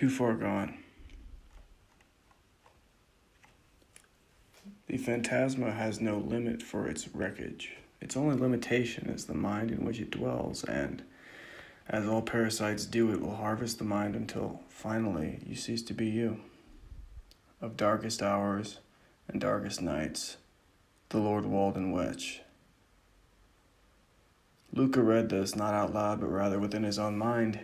Too far gone. The phantasma has no limit for its wreckage. Its only limitation is the mind in which it dwells, and, as all parasites do, it will harvest the mind until, finally, you cease to be you. Of darkest hours and darkest nights, the Lord Walden Witch. Luka read this not out loud, but rather within his own mind,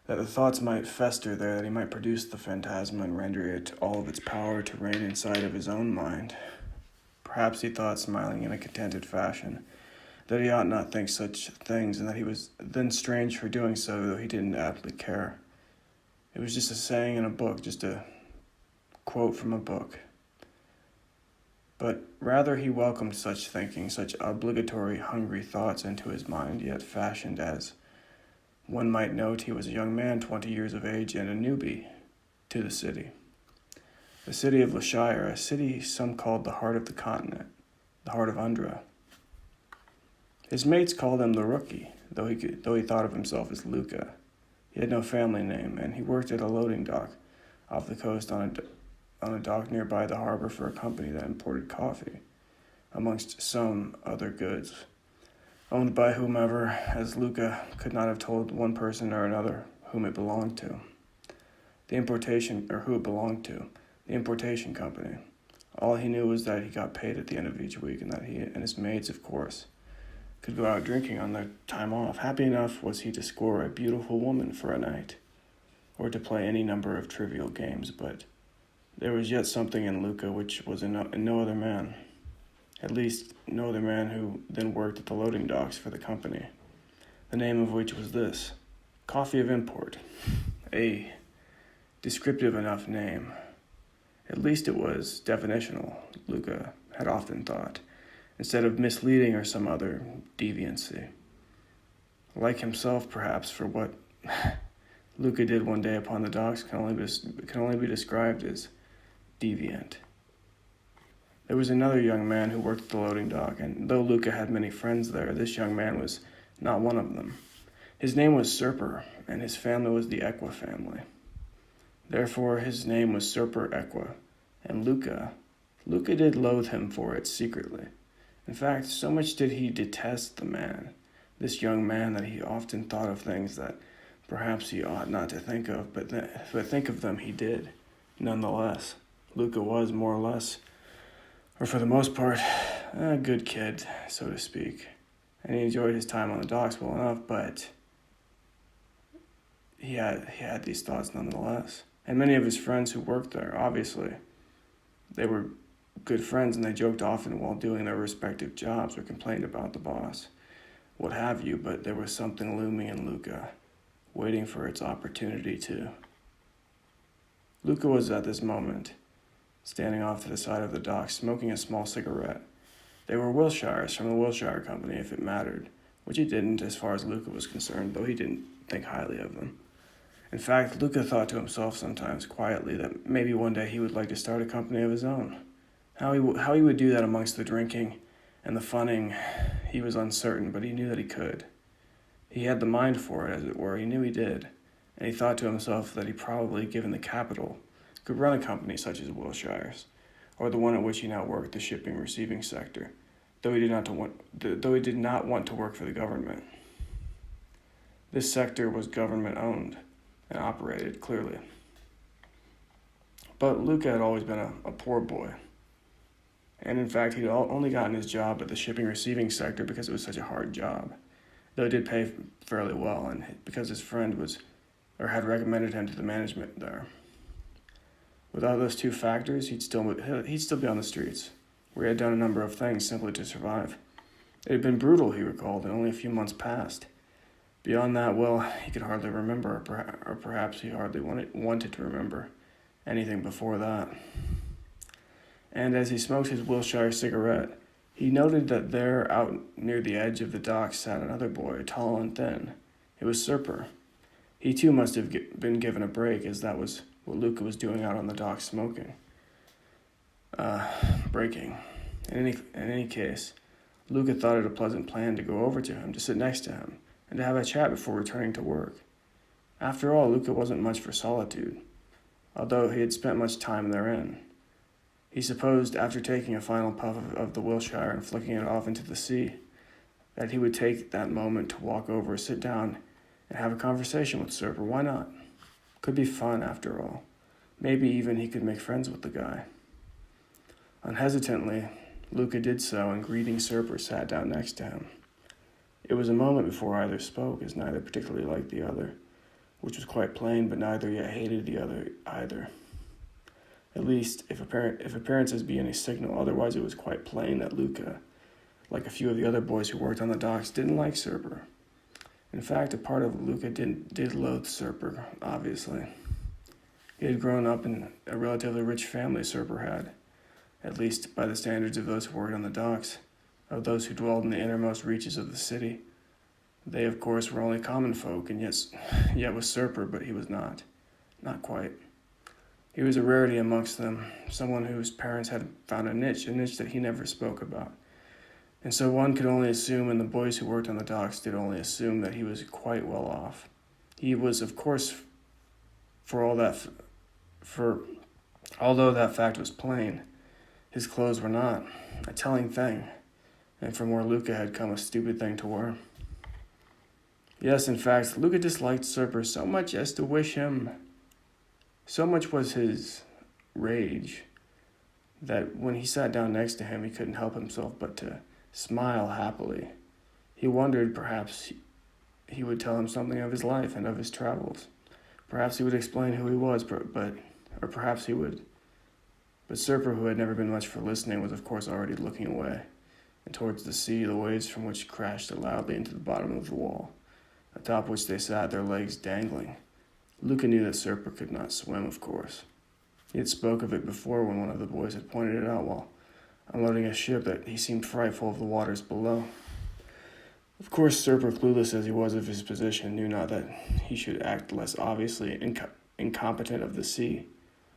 that the thoughts might fester there, that he might produce the phantasma and render it all of its power to reign inside of his own mind. Perhaps he thought, smiling in a contented fashion, that he ought not think such things, and that he was then strange for doing so, though he didn't aptly care. It was just a saying in a book, just a quote from a book. But rather he welcomed such thinking, such obligatory, hungry thoughts into his mind, yet fashioned as one might note he was a young man 20 years of age and a newbie to the city. The city of LuShire, a city some called the heart of the continent, the heart of Undra. His mates called him the Rookie, though he thought of himself as Luka. He had no family name, and he worked at a loading dock off the coast on a dock nearby the harbor for a company that imported coffee, amongst some other goods, owned by whomever, as Luka could not have told one person or another whom it belonged to. The importation company. All he knew was that he got paid at the end of each week, and that he and his mates, of course, could go out drinking on their time off. Happy enough was he to score a beautiful woman for a night, or to play any number of trivial games, but there was yet something in Luka which was in no other man. At least, no other man who then worked at the loading docks for the company, the name of which was this: Coffee of Import. A descriptive enough name. At least it was definitional, Luka had often thought, instead of misleading or some other deviancy. Like himself, perhaps, for what Luka did one day upon the docks can only be described as deviant. There was another young man who worked at the loading dock, and though Luka had many friends there, this young man was not one of them. His name was Serper, and his family was the Equa family. Therefore, his name was Serper Equa, and Luka did loathe him for it secretly. In fact, so much did he detest the man, this young man, that he often thought of things that perhaps he ought not to think of, but think of them he did. Nonetheless, Luka was more or less, or for the most part, a good kid, so to speak, and he enjoyed his time on the docks well enough, but he had these thoughts nonetheless. And many of his friends who worked there, obviously, they were good friends, and they joked often while doing their respective jobs or complained about the boss, what have you, but there was something looming in Luka, waiting for its opportunity to. Luka was at this moment standing off to the side of the dock, smoking a small cigarette. They were LuShires from the LuShire company, if it mattered, which it didn't as far as Luka was concerned, though he didn't think highly of them. In fact, Luka thought to himself sometimes quietly that maybe one day he would like to start a company of his own. How he would do that amongst the drinking and the funning, he was uncertain, but he knew that he could. He had the mind for it, as it were. He knew he did, and he thought to himself that he probably, given the capital, could run a company such as LuShire's, or the one at which he now worked, the shipping receiving sector, though he did not want to work for the government. This sector was government-owned and operated, clearly. But Luka had always been a poor boy, and in fact he'd only gotten his job at the shipping receiving sector because it was such a hard job, though it did pay fairly well, and because his friend had recommended him to the management there. Without those two factors, he'd still be on the streets, where he had done a number of things simply to survive. It had been brutal, he recalled, and only a few months past. Beyond that, well, he could hardly remember, or perhaps he hardly wanted to remember anything before that. And as he smoked his LuShire cigarette, he noted that there, out near the edge of the dock, sat another boy, tall and thin. It was Serper. He too must have been given a break, as that was what Luka was doing out on the dock, smoking. Breaking. In any case, Luka thought it a pleasant plan to go over to him, to sit next to him, and to have a chat before returning to work. After all, Luka wasn't much for solitude, although he had spent much time therein. He supposed, after taking a final puff of the LuShire and flicking it off into the sea, that he would take that moment to walk over, sit down, and have a conversation with Serper. Why not? Could be fun, after all. Maybe even he could make friends with the guy. Unhesitantly, Luka did so, and greeting Serper sat down next to him. It was a moment before either spoke, as neither particularly liked the other, which was quite plain, but neither yet hated the other either. At least, if appearances be any signal, otherwise it was quite plain that Luka, like a few of the other boys who worked on the docks, didn't like Serper. In fact, a part of Luka did loathe Serper, obviously. He had grown up in a relatively rich family, Serper had, at least by the standards of those who worked on the docks, of those who dwelled in the innermost reaches of the city. They, of course, were only common folk, and yet was Serper, but he was not. Not quite. He was a rarity amongst them, someone whose parents had found a niche that he never spoke about. And so one could only assume, and the boys who worked on the docks did only assume, that he was quite well off. He was, of course, although that fact was plain, his clothes were not, a telling thing, and from where Luka had come a stupid thing to wear. Yes, in fact, Luka disliked Serper so much as to wish him. So much was his rage that when he sat down next to him, he couldn't help himself but to smile happily. He wondered perhaps he would tell him something of his life and of his travels. Perhaps he would explain who he was, or perhaps he would. But Serper, who had never been much for listening, was of course already looking away, and towards the sea, the waves from which crashed loudly into the bottom of the wall, atop which they sat, their legs dangling. Luka knew that Serper could not swim, of course. He had spoke of it before when one of the boys had pointed it out while unloading a ship, that he seemed frightful of the waters below. Of course, Serper, clueless as he was of his position, knew not that he should act less obviously incompetent of the sea,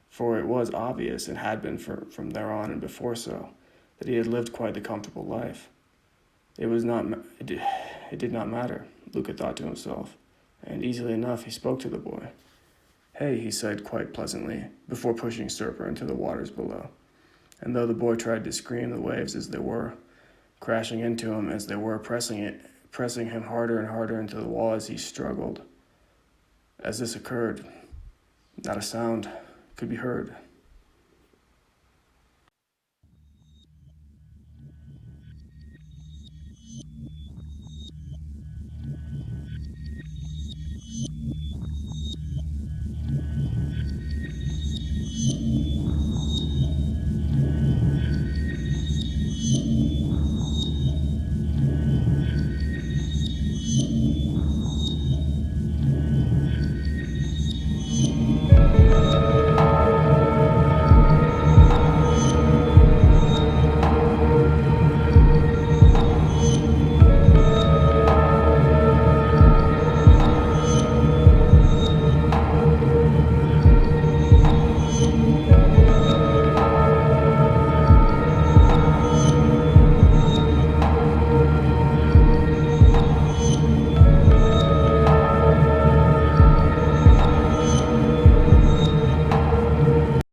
for it was obvious, and had been from there on and before so, that he had lived quite the comfortable life. It did not matter, Luka thought to himself, and easily enough he spoke to the boy. "Hey," he said quite pleasantly, before pushing Serper into the waters below. And though the boy tried to scream, the waves, as they were, crashing into him, as they were pressing him harder and harder into the wall as he struggled. As this occurred, not a sound could be heard.